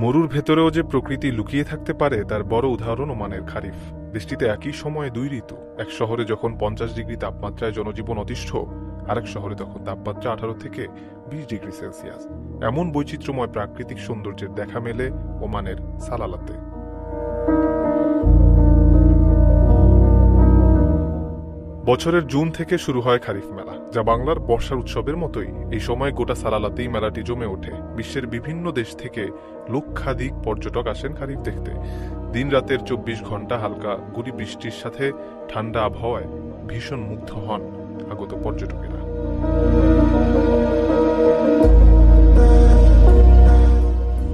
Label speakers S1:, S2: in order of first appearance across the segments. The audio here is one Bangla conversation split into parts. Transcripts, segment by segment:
S1: মরুর ভেতরেও যে প্রকৃতি লুকিয়ে থাকতে পারে তার বড় উদাহরণ ওমানের খারিফ। দেশটিতে একই সময়ে দুই ঋতু। এক শহরে যখন 50 ডিগ্রি তাপমাত্রায় জনজীবন অতিষ্ঠ, আরেক শহরে তখন তাপমাত্রা 18 থেকে 20 ডিগ্রি সেলসিয়াস। এমন বৈচিত্র্যময় প্রাকৃতিক সৌন্দর্যের দেখা মেলে ওমানের সালালাতে। বছরের জুন থেকে শুরু হয় খারিফ মেলা, যা বাংলার বর্ষার উৎসবের মতোই। এই সময় গোটা সালালাতেই মেলাটি জমে ওঠে। বিশ্বের বিভিন্ন দেশ থেকে লক্ষাধিক পর্যটক আসেন খারিফ দেখতে। দিন রাতের 24 ঘন্টা হালকা গুড়ি বৃষ্টির সাথে ঠান্ডা আবহাওয়ায় ভীষণ মুগ্ধ হন আগত পর্যটকেরা।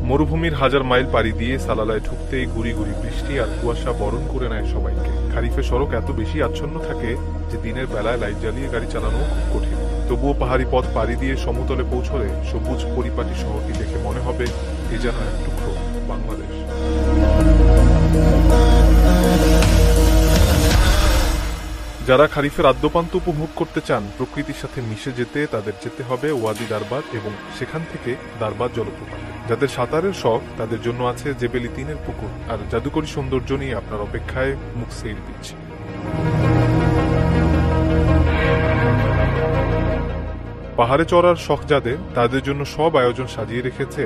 S1: মরুভূমির হাজার মাইল পাড়ি দিয়ে সালালায় ঢুকতেই গুড়ি গুড়ি বৃষ্টি আর কুয়াশা বরণ করে নেয় সবাইকে। খারিফে সড়ক এত বেশি আচ্ছন্ন থাকে যে দিনের বেলায় লাইট জ্বালিয়ে গাড়ি চালানো খুব কঠিন। তবুও পাহাড়ি পথ পাড়ি দিয়ে সমতলে পৌঁছলে সবুজ পরিপাটি শহরটি দেখে মনে হবে এ যেন এক টুকরো বাংলাদেশ। যারা খারিফের আদ্যপান্ত উপভোগ করতে চান, প্রকৃতির সাথে মিশে যেতে, তাদের যেতে হবে ওয়াদি দারবাদ এবং সেখান থেকে দারবাদ জলপ্রপাত। যাদের সাঁতারের শখ তাদের জন্য আছে জেবেলি তিনের পুকুর, আর জাদুকরী সৌন্দর্য নিয়ে আপনার অপেক্ষায় মুকসেইল বিচ। পাহাড়ে চড়ার শখ যাদের, তাদের জন্য সব আয়োজন সাজিয়ে রেখেছে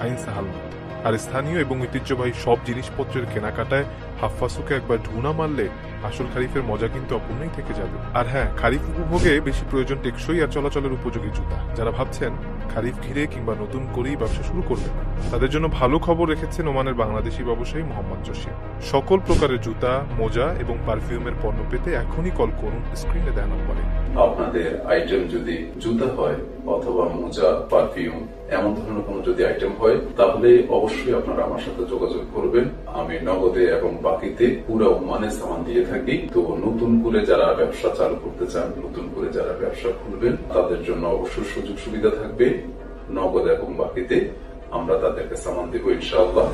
S1: আইন সাহালমত। আর স্থানীয় এবং ঐতিহ্যবাহী সব জিনিসপত্রের কেনাকাটায় হাফফাসুকে একবার ঢুনা মারলে আসল খারিফের মজা কিন্তু অপূর্ণই থেকে যাবে। আর হ্যাঁ, খারিফ উপভোগে বেশি প্রয়োজন টেকসই আর চলাচলের উপযোগী জুতা। যারা ভাবছেন খারিফ ঘিরে কিংবা নতুন করেই ব্যবসা শুরু করবেন, তাদের জন্য ভালো খবর রেখেছেন ওমানের বাংলাদেশি ব্যবসায়ী মোহাম্মদ জসিম। সকল প্রকারের জুতা, মোজা এবং পারফিউমের পণ্য পেতে এখনই কল করুন স্ক্রিনে দেওয়া নম্বরে।
S2: আপনাদের আইটেম যদি জুতা হয় অথবা মোজা, পারফিউম, এমন ধরনের কোনো যদি আইটেম হয়, তাহলে অবশ্যই আপনারা আমার সাথে যোগাযোগ করবেন। আমি নগদে এবং বাকিতে পুরো ওমানে সামান দিয়ে থাকি। তো নতুন করে যারা ব্যবসা চালু করতে চান, নতুন করে যারা ব্যবসা খুলবেন, তাদের জন্য অবশ্যই সুযোগ সুবিধা থাকবে। নগদ এবং বাকিতে আমরা তাদেরকে সামান দেব ইনশাআল্লাহ।